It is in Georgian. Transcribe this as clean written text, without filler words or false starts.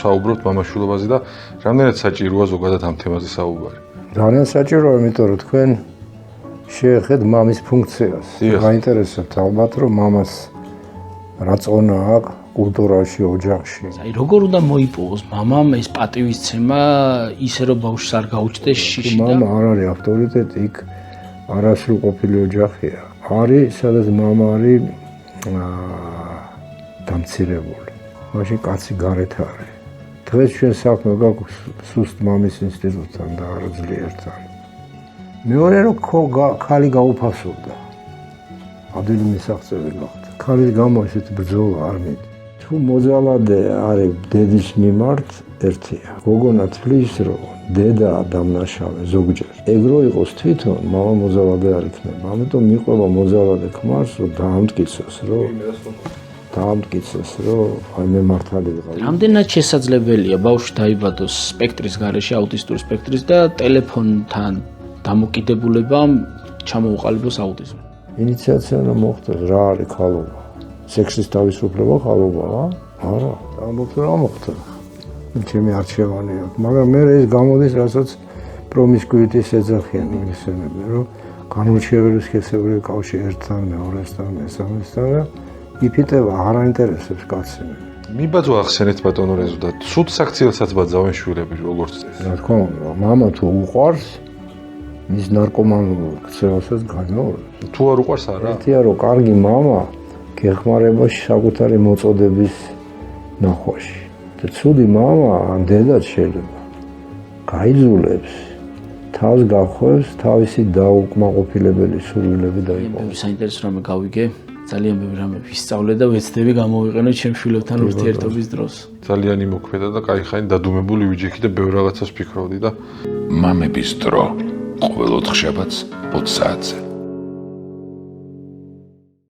საუბრობთ მამაშვილობაზე და რამდენად საჭიროა ზოგადად ამ თემაზე საუბარი? ძალიან საჭიროა, იმიტომ რომ თქვენ შეეხეთ მამის ფუნქციას. გაინტერესებთ ალბათ, რომ მამას რა წონა აქვს კულტურაში, ოჯახში. აი, როგორ უნდა მოიპოვოს მამამ ეს პატივისცემა, ისე რომ ბავშვს არ გაუჩნდეს შიში და მამა არ არის ავტორიტეტი, იქ არასრულყოფილი ოჯახია. არის, სადაც მამა არის დამცირებული. მაშინ კაცი გარეთ არის. დღეს ჩვენ საქმე გაქვს სუსტ მამის ინსტიტუტთან და არა ძლიერთან. მეორე რომ ქალი გაუფასურდა. ადვილი მისაღწევი გახდა. ქალის გამო ესეთი ბრძოლა არ მიდის. თუ მოძალადე არის დედის მიმართ ერთია. გოგონა თვლის რომ დედა დამნაშავე ზოგჯერ. ეგრო იყოს თვითონ მამა მოძალადე არ იქნება. ამიტომ მიყვება მოძალადე ქმარს რომ დაამტკიცოს რომ აი მე მართალი ვიყავ. რამდენად შესაძლებელია ბავშვი დაიბადოს სპექტრის გარეშე, აუტისტური სპექტრის და ტელეფონთან დამოკიდებულებამ ჩამოუყალიბოს აუტიზმი. ინიციაცია უნდა მოხდეს, რა არის ხალობა? სექსის თავისუფლება ხალობაა? არა, ამბობთ რა მოხდა. ჩემი არჩევანი აქვს, მაგრამ მე ეს გამოდის, რასაც პრომისკუიტის ეძახიან ინგლისელები, რომ განურჩეველი სქესებრივი კავშირი ერთთან, მეორესთან, მესამესთან და იფიტება, არ აინტერესებს კაცი. მიბაძვა ახსენეთ ბატონო რეზო და ცუდ საქციელსაც ბაძავენ შვილები როგორც წესი. რა თქმა უნდა, მამა თუ უყვარს, მის ნარკომანულ ქცევასაც განაორებს. თუ არ უყვარს არა? ერთია რომ კარგი მამა გეხმარება საკუთარი მოწოდების ნახვაში. და ცუდი მამა ან დედაც შეიძლება გაიძულებს, თავს გახვევს თავისი დაუკმაყოფილებელი სურვილები დაიყვანოს. საინტერესო რამე გავიგე. ძალიან ბევრი რამე ვისწავლე და ვეცდები გამოვიყენო ჩემ შვილებთან ურთიერთობის დროს. ძალიან იმოქმედა და кайხანი დადუმებული ვიჯექი და ბევრ რაღაცას ფიქრობდი და მამების დრო ყოველ 4 შაბათს 20 საათზე.